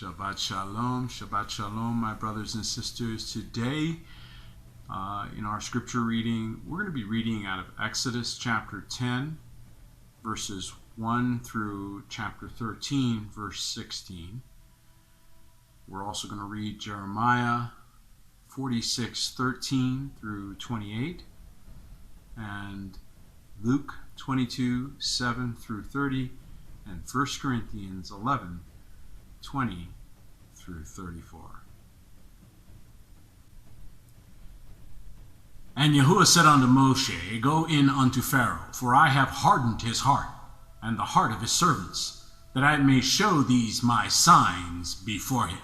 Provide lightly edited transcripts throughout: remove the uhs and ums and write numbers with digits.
Shabbat Shalom, my brothers and sisters. Today, in our scripture reading, we're going to be reading out of Exodus chapter 10, verses 1 through chapter 13, verse 16. We're also going to read Jeremiah 46:13 through 28, and Luke 22:7 through 30, and 1 Corinthians 11:20 through 34. And Yahuwah said unto Moshe, Go in unto Pharaoh, for I have hardened his heart, and the heart of his servants, that I may show these my signs before him,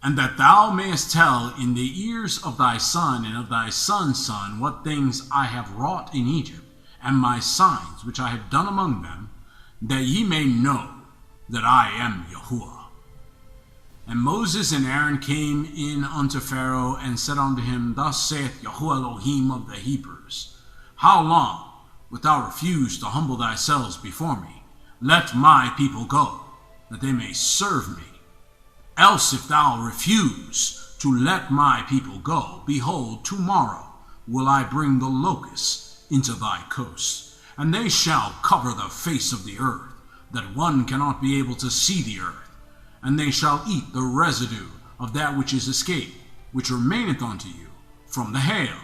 and that thou mayest tell in the ears of thy son and of thy son's son what things I have wrought in Egypt, and my signs which I have done among them, that ye may know that I am Yahuwah. And Moses and Aaron came in unto Pharaoh, and said unto him, Thus saith Yahuwah Elohim of the Hebrews, How long wilt thou refuse to humble thyself before me? Let my people go, that they may serve me. Else if thou refuse to let my people go, behold, tomorrow will I bring the locusts into thy coasts, and they shall cover the face of the earth, that one cannot be able to see the earth. And they shall eat the residue of that which is escaped, which remaineth unto you, from the hail,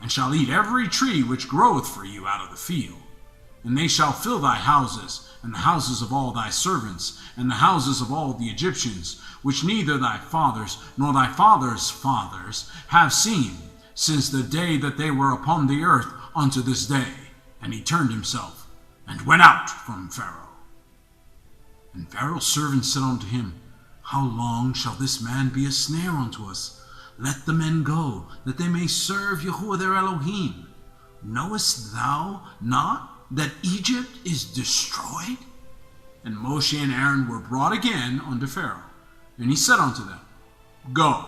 and shall eat every tree which groweth for you out of the field. And they shall fill thy houses, and the houses of all thy servants, and the houses of all the Egyptians, which neither thy fathers nor thy fathers' fathers have seen, since the day that they were upon the earth unto this day. And he turned himself, and went out from Pharaoh. And Pharaoh's servants said unto him, How long shall this man be a snare unto us? Let the men go, that they may serve Yahuwah their Elohim. Knowest thou not that Egypt is destroyed? And Moshe and Aaron were brought again unto Pharaoh. And he said unto them, Go,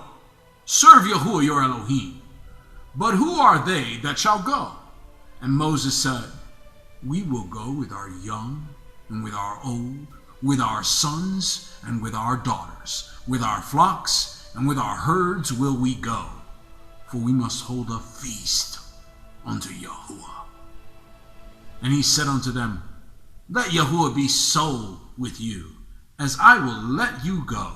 serve Yahuwah your Elohim. But who are they that shall go? And Moses said, We will go with our young and with our old, with our sons and with our daughters, with our flocks and with our herds will we go, for we must hold a feast unto Yahuwah. And he said unto them, Let Yahuwah be so with you, as I will let you go,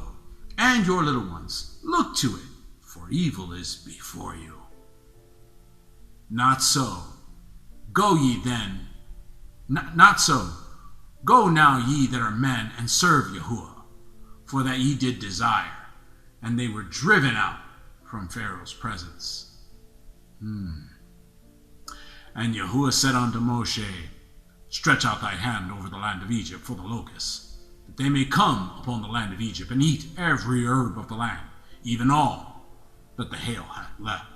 and your little ones. Look to it, for evil is before you. Not so. Go ye then. Not so. Go now ye that are men, and serve Yahuwah, for that ye did desire, and they were driven out from Pharaoh's presence. And Yahuwah said unto Moshe, Stretch out thy hand over the land of Egypt for the locusts, that they may come upon the land of Egypt, and eat every herb of the land, even all that the hail hath left.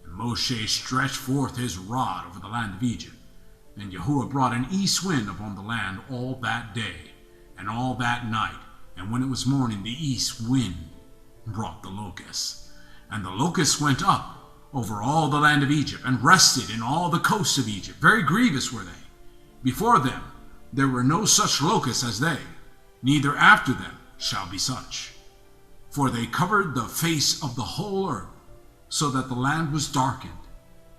And Moshe stretched forth his rod over the land of Egypt, and Yahuwah brought an east wind upon the land all that day, and all that night. And when it was morning, the east wind brought the locusts. And the locusts went up over all the land of Egypt, and rested in all the coasts of Egypt. Very grievous were they. Before them there were no such locusts as they, neither after them shall be such. For they covered the face of the whole earth, so that the land was darkened.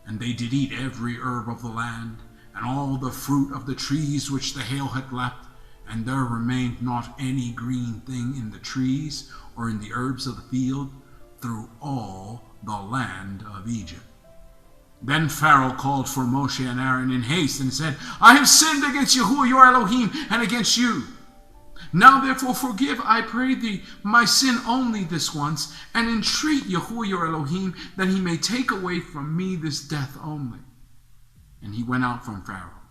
And they did eat every herb of the land, and all the fruit of the trees which the hail had left, and there remained not any green thing in the trees or in the herbs of the field through all the land of Egypt. Then Pharaoh called for Moshe and Aaron in haste, and said, I have sinned against Yahuwah your Elohim, and against you. Now therefore forgive, I pray thee, my sin only this once, and entreat Yahuwah your Elohim, that he may take away from me this death only. And he went out from Pharaoh,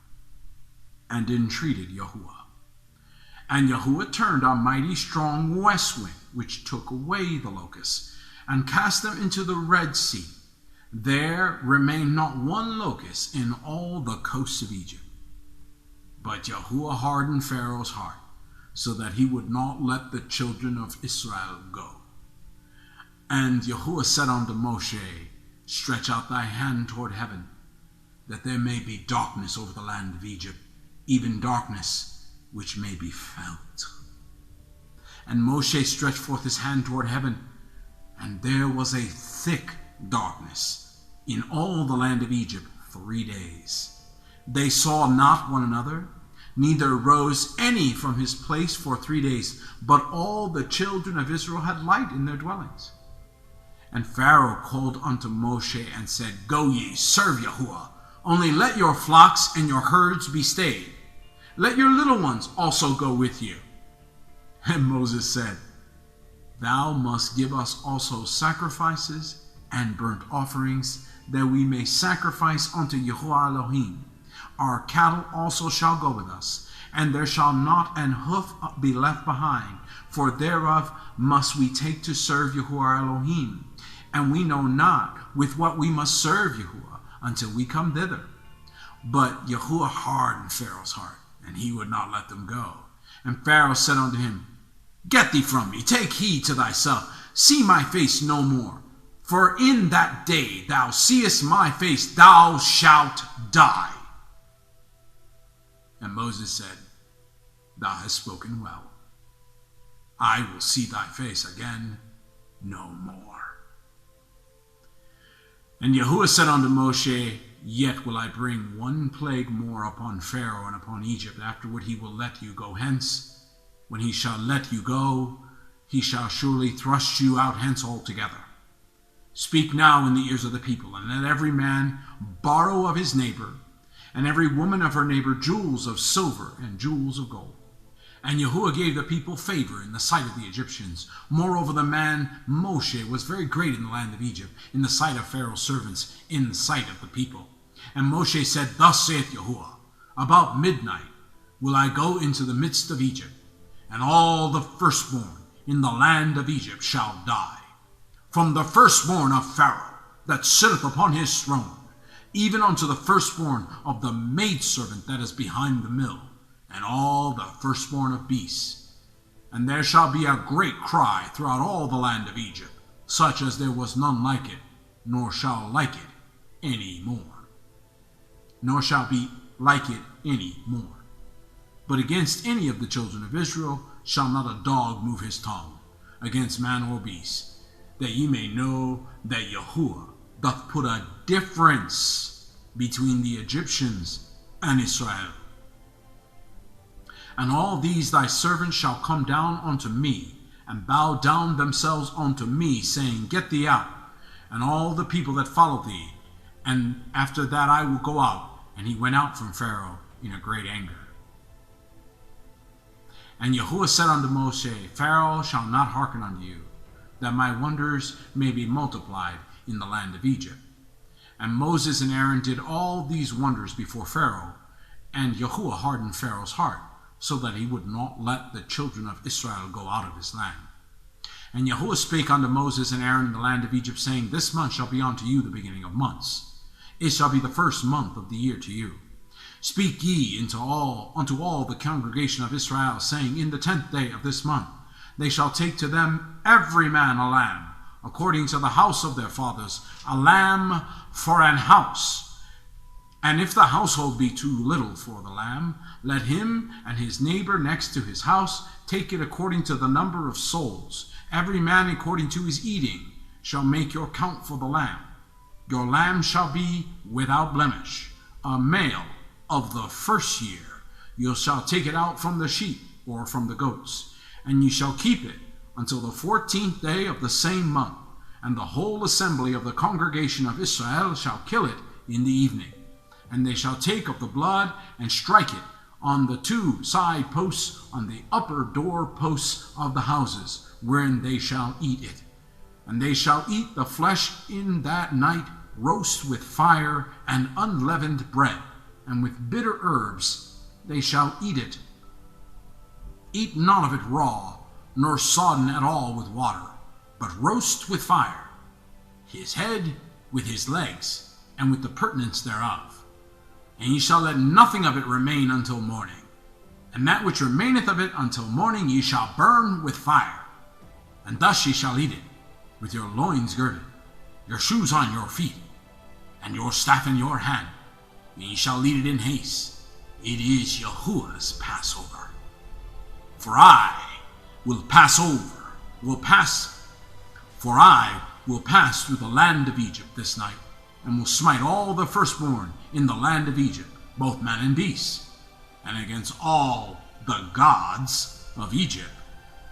and entreated Yahuwah. And Yahuwah turned a mighty strong west wind, which took away the locusts, and cast them into the Red Sea. There remained not one locust in all the coasts of Egypt. But Yahuwah hardened Pharaoh's heart, so that he would not let the children of Israel go. And Yahuwah said unto Moshe, Stretch out thy hand toward heaven, that there may be darkness over the land of Egypt, even darkness which may be felt. And Moshe stretched forth his hand toward heaven, and there was a thick darkness in all the land of Egypt 3 days. They saw not one another, neither rose any from his place for 3 days, but all the children of Israel had light in their dwellings. And Pharaoh called unto Moshe and said, Go ye, serve Yahuwah, only let your flocks and your herds be stayed. Let your little ones also go with you. And Moses said, Thou must give us also sacrifices and burnt offerings, that we may sacrifice unto Yahuwah Elohim. Our cattle also shall go with us, and there shall not an hoof be left behind, for thereof must we take to serve Yahuwah Elohim. And we know not with what we must serve Yahuwah until we come thither. But Yahuwah hardened Pharaoh's heart, and he would not let them go. And Pharaoh said unto him, Get thee from me, take heed to thyself, see my face no more. For in that day thou seest my face, thou shalt die. And Moses said, Thou hast spoken well. I will see thy face again no more. And Yahuwah said unto Moshe, Yet will I bring one plague more upon Pharaoh and upon Egypt. Afterward he will let you go hence. When he shall let you go, he shall surely thrust you out hence altogether. Speak now in the ears of the people, and let every man borrow of his neighbor, and every woman of her neighbor jewels of silver and jewels of gold. And Yahuwah gave the people favor in the sight of the Egyptians. Moreover, the man Moshe was very great in the land of Egypt, in the sight of Pharaoh's servants, in the sight of the people. And Moshe said, Thus saith Yahuwah, About midnight will I go into the midst of Egypt, and all the firstborn in the land of Egypt shall die. From the firstborn of Pharaoh that sitteth upon his throne, even unto the firstborn of the maidservant that is behind the mill, and all the firstborn of beasts. And there shall be a great cry throughout all the land of Egypt, such as there was none like it, nor shall like it any more. Nor shall be like it any more. But against any of the children of Israel shall not a dog move his tongue, against man or beast, that ye may know that Yahuwah doth put a difference between the Egyptians and Israel. And all these thy servants shall come down unto me, and bow down themselves unto me, saying, Get thee out, and all the people that follow thee, and after that I will go out. And he went out from Pharaoh in a great anger. And Yahuwah said unto Moshe, Pharaoh shall not hearken unto you, that my wonders may be multiplied in the land of Egypt. And Moses and Aaron did all these wonders before Pharaoh, and Yahuwah hardened Pharaoh's heart, so that he would not let the children of Israel go out of his land. And Yahuwah spake unto Moses and Aaron in the land of Egypt, saying, This month shall be unto you the beginning of months. It shall be the first month of the year to you. Speak ye unto all the congregation of Israel, saying, In the 10th day of this month they shall take to them every man a lamb, according to the house of their fathers, a lamb for an house. And if the household be too little for the lamb, let him and his neighbor next to his house take it according to the number of souls. Every man according to his eating shall make your count for the lamb. Your lamb shall be without blemish, a male of the first year. You shall take it out from the sheep or from the goats, and ye shall keep it until the 14th day of the same month. And the whole assembly of the congregation of Israel shall kill it in the evening. And they shall take of the blood and strike it on the 2 side posts on the upper door posts of the houses, wherein they shall eat it. And they shall eat the flesh in that night, roast with fire and unleavened bread, and with bitter herbs they shall eat it. Eat none of it raw, nor sodden at all with water, but roast with fire, his head with his legs, and with the purtenance thereof. And ye shall let nothing of it remain until morning. And that which remaineth of it until morning ye shall burn with fire. And thus ye shall eat it, with your loins girded, your shoes on your feet, and your staff in your hand. And ye shall eat it in haste. It is Yahuwah's Passover. For I will pass over, for I will pass through the land of Egypt this night, and will smite all the firstborn in the land of Egypt, both man and beast. And against all the gods of Egypt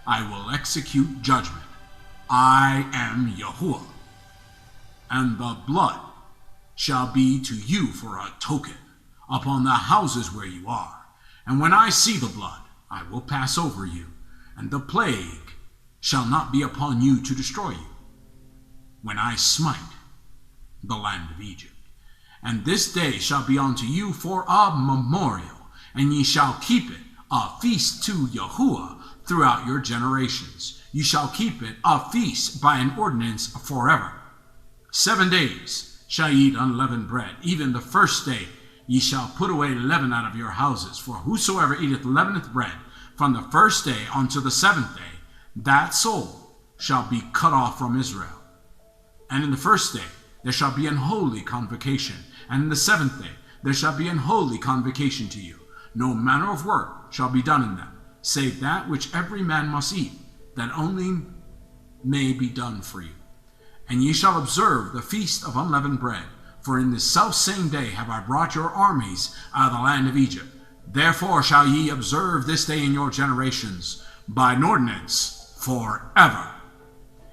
I will execute judgment. I am Yahuwah. And the blood shall be to you for a token upon the houses where you are. And when I see the blood, I will pass over you, and the plague shall not be upon you to destroy you, when I smite the land of Egypt. And this day shall be unto you for a memorial, and ye shall keep it a feast to Yahuwah throughout your generations. You shall keep it a feast by an ordinance forever. 7 days shall ye eat unleavened bread. Even the first day ye shall put away leaven out of your houses. For whosoever eateth leaveneth bread from the first day unto the 7th day, that soul shall be cut off from Israel. And in the first day there shall be an holy convocation, and in the 7th day there shall be an holy convocation to you. No manner of work shall be done in them, save that which every man must eat, that only may be done for you. And ye shall observe the feast of unleavened bread, for in this selfsame day have I brought your armies out of the land of Egypt. Therefore shall ye observe this day in your generations by an ordinance forever.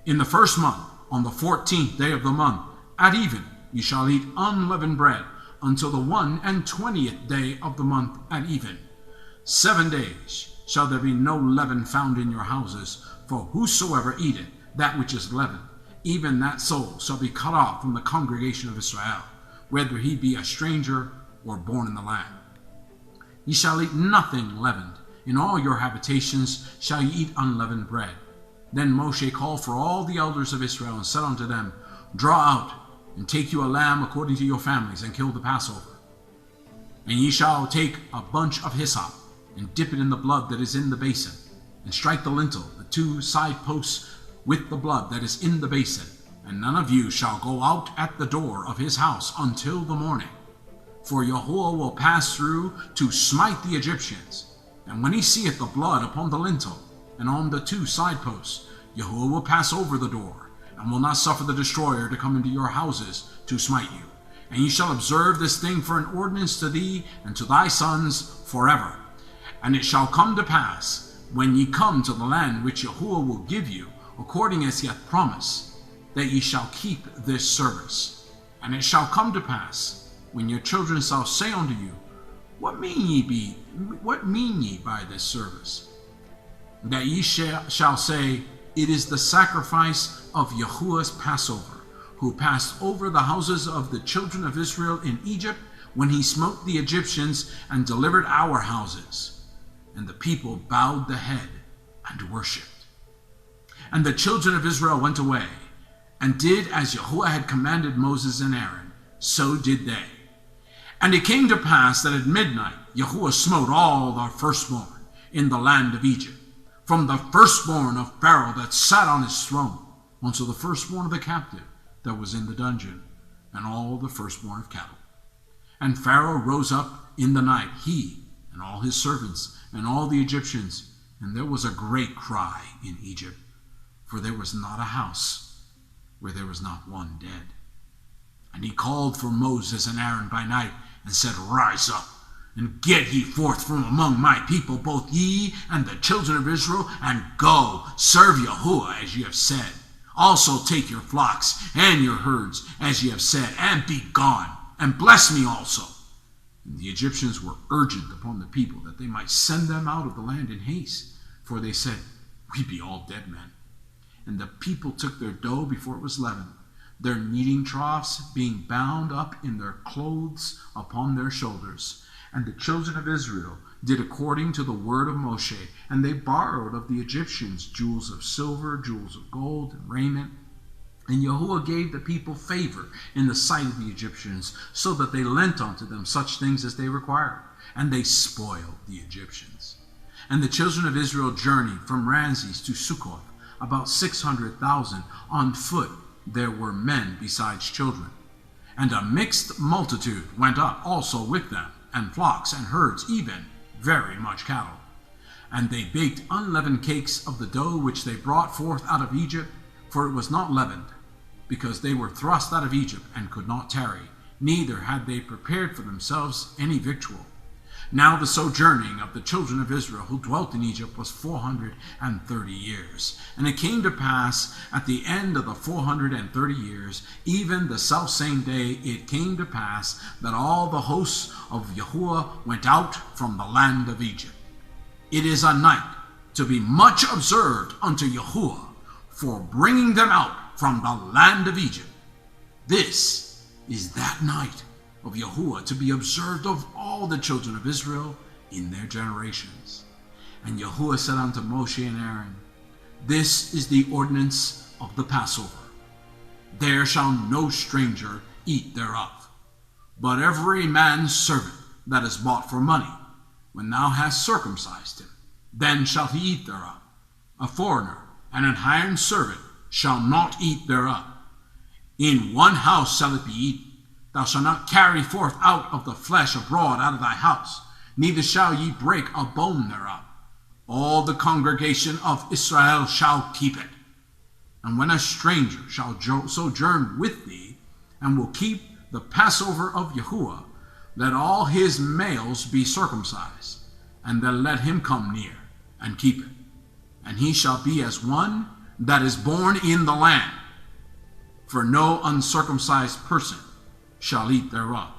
In the first month, on the 14th day of the month, at even, ye shall eat unleavened bread until the 21st day of the month at even. 7 days shall there be no leaven found in your houses, for whosoever eateth that which is leavened, even that soul shall be cut off from the congregation of Israel, whether he be a stranger or born in the land. Ye shall eat nothing leavened. In all your habitations shall ye eat unleavened bread. Then Moshe called for all the elders of Israel, and said unto them, Draw out, and take you a lamb according to your families, and kill the Passover. And ye shall take a bunch of hyssop, and dip it in the blood that is in the basin, and strike the lintel, the 2 side posts, with the blood that is in the basin. And none of you shall go out at the door of his house until the morning. For Yahuwah will pass through to smite the Egyptians. And when he seeth the blood upon the lintel, and on the 2 side posts, Yahuwah will pass over the door, and will not suffer the destroyer to come into your houses to smite you. And ye shall observe this thing for an ordinance to thee and to thy sons forever. And it shall come to pass, when ye come to the land which Yahuwah will give you, according as he hath promised, that ye shall keep this service. And it shall come to pass, when your children shall say unto you, What mean ye by this service? That ye shall say, It is the sacrifice of Yahuwah's Passover, who passed over the houses of the children of Israel in Egypt, when he smote the Egyptians and delivered our houses. And the people bowed the head and worshipped. And the children of Israel went away, and did as Yahuwah had commanded Moses and Aaron, so did they. And it came to pass that at midnight Yahuwah smote all the firstborn in the land of Egypt, from the firstborn of Pharaoh that sat on his throne, unto the firstborn of the captive that was in the dungeon, and all the firstborn of cattle. And Pharaoh rose up in the night, he and all his servants, and all the Egyptians, and there was a great cry in Egypt, for there was not a house where there was not one dead. And he called for Moses and Aaron by night, and said, Rise up, and get ye forth from among my people, both ye and the children of Israel, and go, serve Yahuwah as ye have said. Also take your flocks and your herds, as ye have said, and be gone, and bless me also. And the Egyptians were urgent upon the people, that they might send them out of the land in haste, for they said, We be all dead men. And the people took their dough before it was leavened, their kneading troughs being bound up in their clothes upon their shoulders. And the children of Israel did according to the word of Moshe, and they borrowed of the Egyptians jewels of silver, jewels of gold, and raiment. And Yahuwah gave the people favor in the sight of the Egyptians, so that they lent unto them such things as they required, and they spoiled the Egyptians. And the children of Israel journeyed from Ramses to Succoth, about 600,000 on foot. There were men besides children. And a mixed multitude went up also with them, and flocks and herds, even very much cattle. And they baked unleavened cakes of the dough which they brought forth out of Egypt, for it was not leavened, because they were thrust out of Egypt and could not tarry, neither had they prepared for themselves any victual. Now the sojourning of the children of Israel who dwelt in Egypt was 430 years. And it came to pass at the end of the 430 years, even the selfsame day, it came to pass that all the hosts of Yahuwah went out from the land of Egypt. It is a night to be much observed unto Yahuwah for bringing them out from the land of Egypt. This is that night of Yahuwah to be observed of all the children of Israel in their generations. And Yahuwah said unto Moshe and Aaron, This is the ordinance of the Passover. There shall no stranger eat thereof, but every man's servant that is bought for money, when thou hast circumcised him, then shall he eat thereof. A foreigner and an hired servant shall not eat thereof. In one house shall it be eaten. Thou shalt not carry forth out of the flesh abroad out of thy house, neither shall ye break a bone thereof. All the congregation of Israel shall keep it. And when a stranger shall sojourn with thee, and will keep the Passover of Yahuwah, let all his males be circumcised, and then let him come near, and keep it. And he shall be as one that is born in the land, for no uncircumcised person shall eat thereof.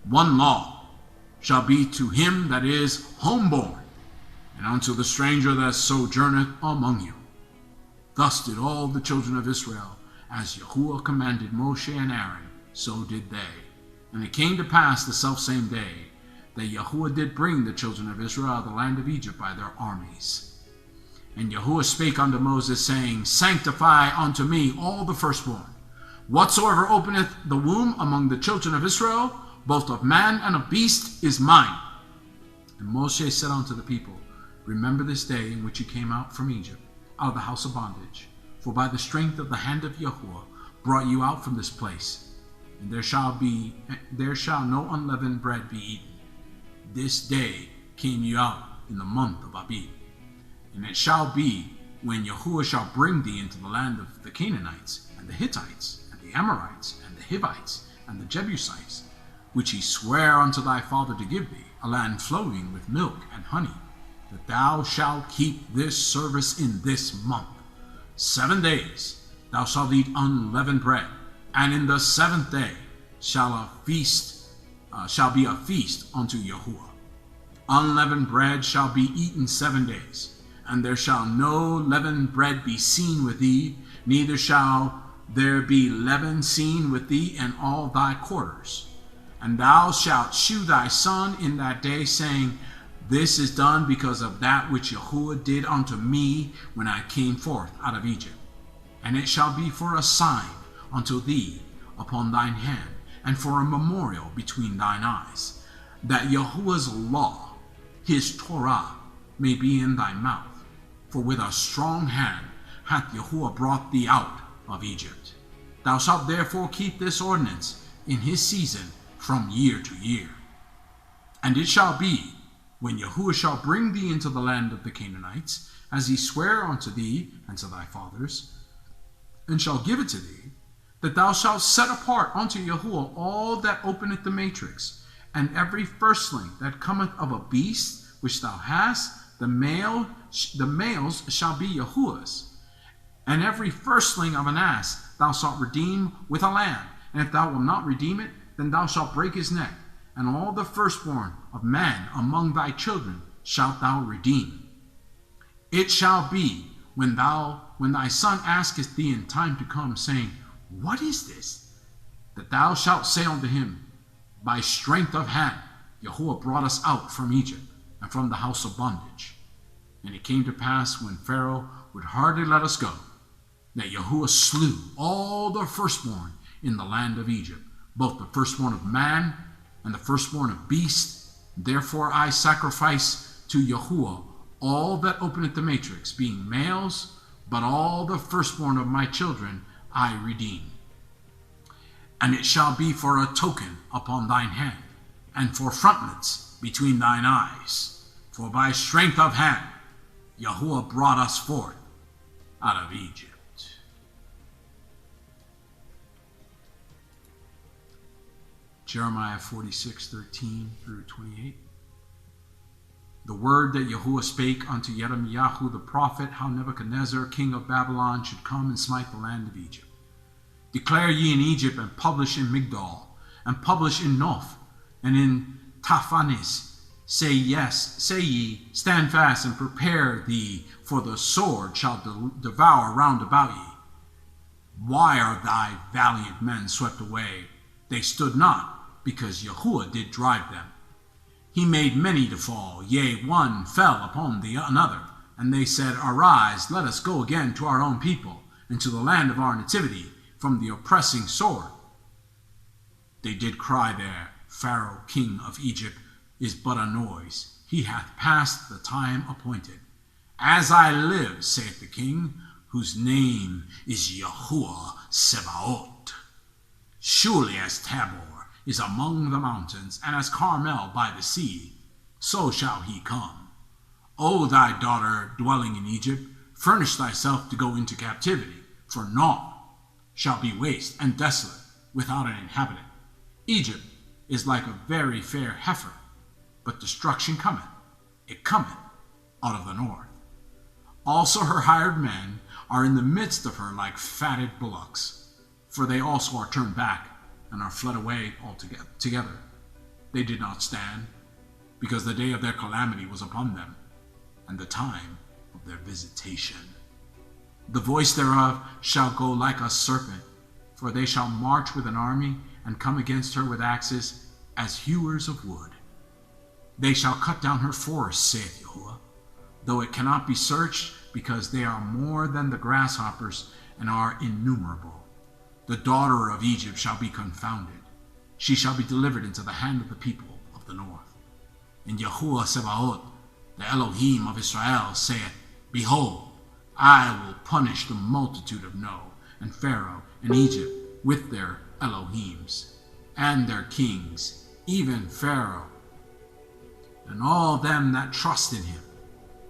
One law shall be to him that is homeborn, and unto the stranger that sojourneth among you. Thus did all the children of Israel, as Yahuwah commanded Moshe and Aaron, so did they. And it came to pass the selfsame day, that Yahuwah did bring the children of Israel out of the land of Egypt by their armies. And Yahuwah spake unto Moses, saying, Sanctify unto me all the firstborn. Whatsoever openeth the womb among the children of Israel, both of man and of beast, is mine. And Moshe said unto the people, Remember this day in which ye came out from Egypt, out of the house of bondage. For by the strength of the hand of Yahuwah brought you out from this place. And there shall no unleavened bread be eaten. This day came you out in the month of Abib. And it shall be, when Yahuwah shall bring thee into the land of the Canaanites, and the Hittites, and the Amorites, and the Hivites, and the Jebusites, which he sware unto thy father to give thee, a land flowing with milk and honey, that thou shalt keep this service in this month. 7 days thou shalt eat unleavened bread, and in the 7th day shall be a feast unto Yahuwah. Unleavened bread shall be eaten 7 days, and there shall no leavened bread be seen with thee, neither shall there be leaven seen with thee in all thy quarters. And thou shalt shew thy son in that day, saying, This is done because of that which Yahuwah did unto me when I came forth out of Egypt. And it shall be for a sign unto thee upon thine hand, and for a memorial between thine eyes, that Yahuwah's law, his Torah, may be in thy mouth. For with a strong hand hath Yahuwah brought thee out of Egypt. Thou shalt therefore keep this ordinance in his season from year to year. And it shall be, when Yahuwah shall bring thee into the land of the Canaanites, as he sware unto thee and to thy fathers, and shall give it to thee, that thou shalt set apart unto Yahuwah all that openeth the matrix, and every firstling that cometh of a beast which thou hast, the males shall be Yahuwah's. And every firstling of an ass thou shalt redeem with a lamb, and if thou wilt not redeem it, then thou shalt break his neck. And all the firstborn of man among thy children shalt thou redeem. It shall be, when thy son asketh thee in time to come, saying, What is this? That thou shalt say unto him, By strength of hand Yahuwah brought us out from Egypt, and from the house of bondage. And it came to pass, when Pharaoh would hardly let us go, that Yahuwah slew all the firstborn in the land of Egypt, both the firstborn of man and the firstborn of beast. Therefore I sacrifice to Yahuwah all that openeth the matrix, being males, but all the firstborn of my children I redeem. And it shall be for a token upon thine hand, and for frontlets between thine eyes. For by strength of hand Yahuwah brought us forth out of Egypt. Jeremiah 46:13 through 28. The word that Yahuwah spake unto Yirmiyahu the prophet, how Nebuchadnezzar, king of Babylon, should come and smite the land of Egypt. Declare ye in Egypt, and publish in Migdol, and publish in Noph, and in Taphanes. Say ye, stand fast and prepare thee, for the sword shall devour round about ye. Why are thy valiant men swept away? They stood not, because Yahuwah did drive them. He made many to fall, yea, one fell upon the another. And they said, Arise, let us go again to our own people, and to the land of our nativity, from the oppressing sword. They did cry there, Pharaoh, king of Egypt, is but a noise. He hath passed the time appointed. As I live, saith the king, whose name is Yahuwah Sebaot. Surely as Tabor is among the mountains, and as Carmel by the sea, so shall he come. O thy daughter dwelling in Egypt, furnish thyself to go into captivity, for naught shall be waste and desolate without an inhabitant. Egypt is like a very fair heifer, but destruction cometh. It cometh out of the north. Also her hired men are in the midst of her like fatted bullocks, for they also are turned back and are fled away altogether. They did not stand, because the day of their calamity was upon them, and the time of their visitation. The voice thereof shall go like a serpent, for they shall march with an army, and come against her with axes, as hewers of wood. They shall cut down her forests, saith Yahuwah, though it cannot be searched, because they are more than the grasshoppers, and are innumerable. The daughter of Egypt shall be confounded. She shall be delivered into the hand of the people of the north. And Yahuwah Sebaot, the Elohim of Israel, saith, Behold, I will punish the multitude of No, and Pharaoh, and Egypt, with their Elohims, and their kings, even Pharaoh, and all them that trust in him.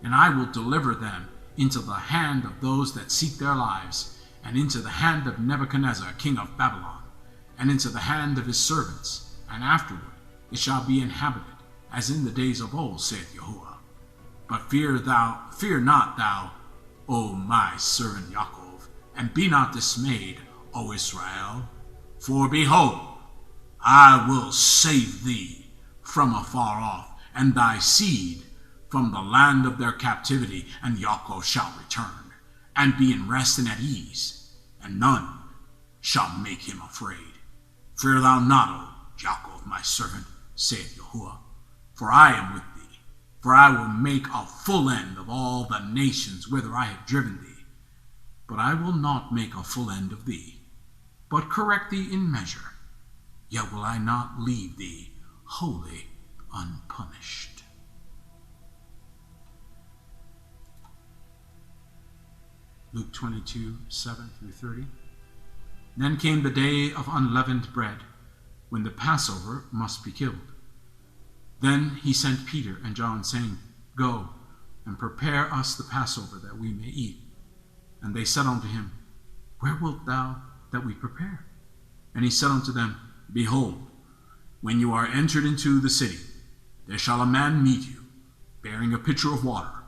And I will deliver them into the hand of those that seek their lives, and into the hand of Nebuchadnezzar, king of Babylon, and into the hand of his servants. And afterward it shall be inhabited, as in the days of old, saith Yahuwah. But fear not thou, O my servant Yaakov, and be not dismayed, O Israel. For behold, I will save thee from afar off, and thy seed from the land of their captivity, and Yaakov shall return, and be in rest and at ease, and none shall make him afraid. Fear thou not, O Yaakov, my servant, saith Yahuwah, for I am with thee. For I will make a full end of all the nations whither I have driven thee. But I will not make a full end of thee, but correct thee in measure. Yet will I not leave thee wholly unpunished. Luke 22:7-30. Then came the day of unleavened bread, when the Passover must be killed. Then he sent Peter and John, saying, Go and prepare us the Passover, that we may eat. And they said unto him, Where wilt thou that we prepare? And he said unto them, Behold, when you are entered into the city, there shall a man meet you, bearing a pitcher of water.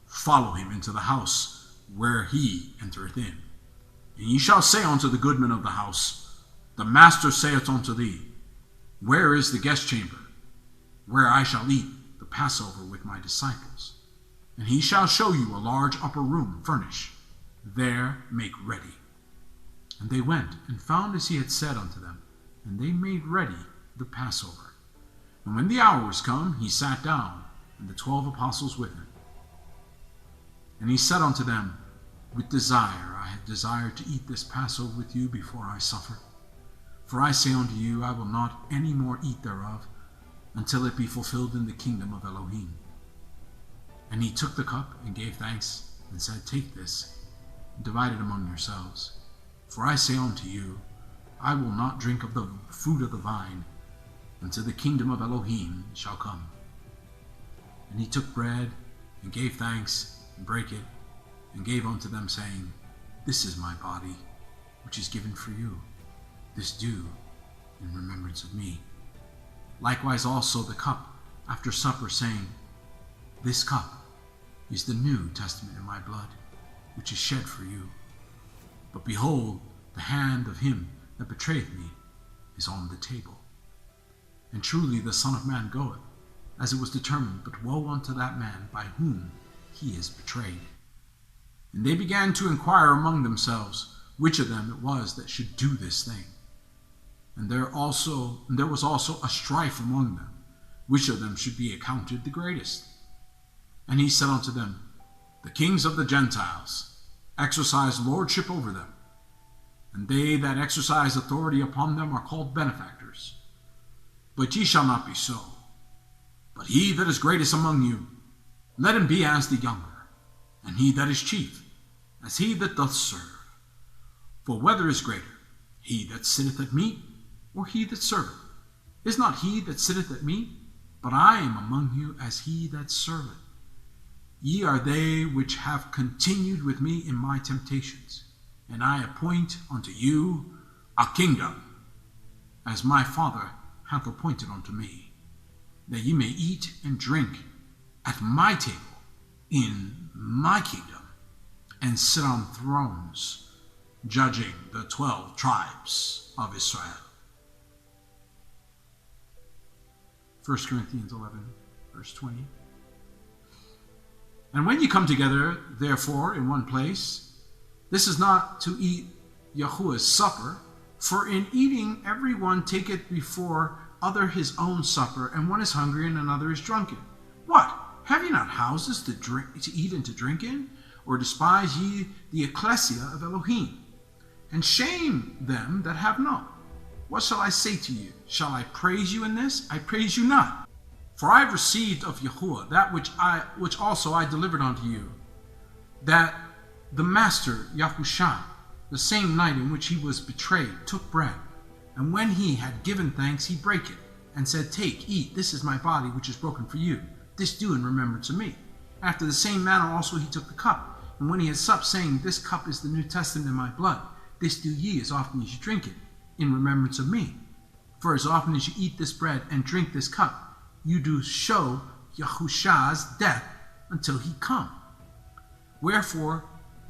Follow him into the house where he entereth in. And ye shall say unto the goodman of the house, The master saith unto thee, Where is the guest chamber, where I shall eat the Passover with my disciples? And he shall show you a large upper room furnished. There make ready. And they went, and found as he had said unto them, and they made ready the Passover. And when the hour was come, he sat down, and the 12 apostles with him. And he said unto them, With desire I have desired to eat this Passover with you before I suffer. For I say unto you, I will not any more eat thereof, until it be fulfilled in the kingdom of Elohim. And he took the cup, and gave thanks, and said, Take this, and divide it among yourselves. For I say unto you, I will not drink of the fruit of the vine, until the kingdom of Elohim shall come. And he took bread, and gave thanks, and brake it, and gave unto them, saying, This is my body, which is given for you. This do in remembrance of me. Likewise also the cup after supper, saying, This cup is the New Testament in my blood, which is shed for you. But behold, the hand of him that betrayeth me is on the table. And truly the Son of Man goeth, as it was determined, but woe unto that man by whom he is betrayed. And they began to inquire among themselves which of them it was that should do this thing. And there was also a strife among them, which of them should be accounted the greatest. And he said unto them, The kings of the Gentiles exercise lordship over them, and they that exercise authority upon them are called benefactors. But ye shall not be so. But he that is greatest among you, let him be as the younger, and he that is chief, as he that doth serve. For whether is greater, he that sitteth at meat, or he that serveth? Is not he that sitteth at meat? But I am among you as he that serveth. Ye are they which have continued with me in my temptations, and I appoint unto you a kingdom, as my Father hath appointed unto me, that ye may eat and drink at my table in my kingdom, and sit on thrones, judging the 12 tribes of Israel. 1 Corinthians 11, verse 20. And when ye come together, therefore, in one place, this is not to eat Yahuwah's supper, for in eating every one taketh before other his own supper, and one is hungry and another is drunken. What? Have ye not houses to eat and to drink in? Or despise ye the ecclesia of Elohim, and shame them that have not? What shall I say to you? Shall I praise you in this? I praise you not. For I have received of Yahuwah that which also I delivered unto you, that the Master Yahushua, the same night in which he was betrayed, took bread, and when he had given thanks, he brake it, and said, Take, eat, this is my body which is broken for you. This do in remembrance of me. After the same manner also he took the cup, and when he had supped, saying, This cup is the New Testament in my blood. This do ye as often as you drink it, in remembrance of me. For as often as you eat this bread and drink this cup, you do show Yahushua's death until he come. Wherefore,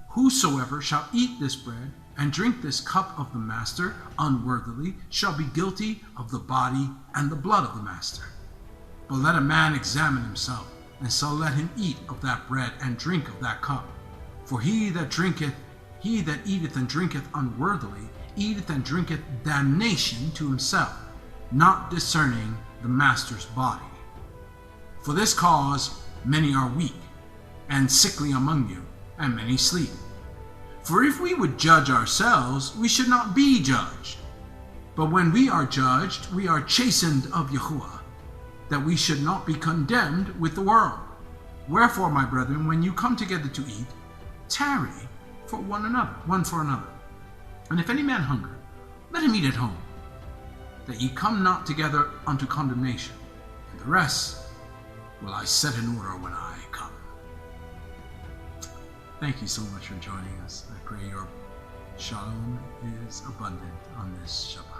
whosoever shall eat this bread and drink this cup of the Master unworthily shall be guilty of the body and the blood of the Master. But let a man examine himself, and so let him eat of that bread and drink of that cup. For he that eateth and drinketh unworthily, eateth and drinketh damnation to himself, not discerning the Master's body. For this cause many are weak, and sickly among you, and many sleep. For if we would judge ourselves, we should not be judged. But when we are judged, we are chastened of Yahuwah, that we should not be condemned with the world. Wherefore, my brethren, when you come together to eat, tarry for one for another. And if any man hunger, let him eat at home, that ye come not together unto condemnation. And the rest will I set in order when I come. Thank you so much for joining us. I pray your shalom is abundant on this Shabbat.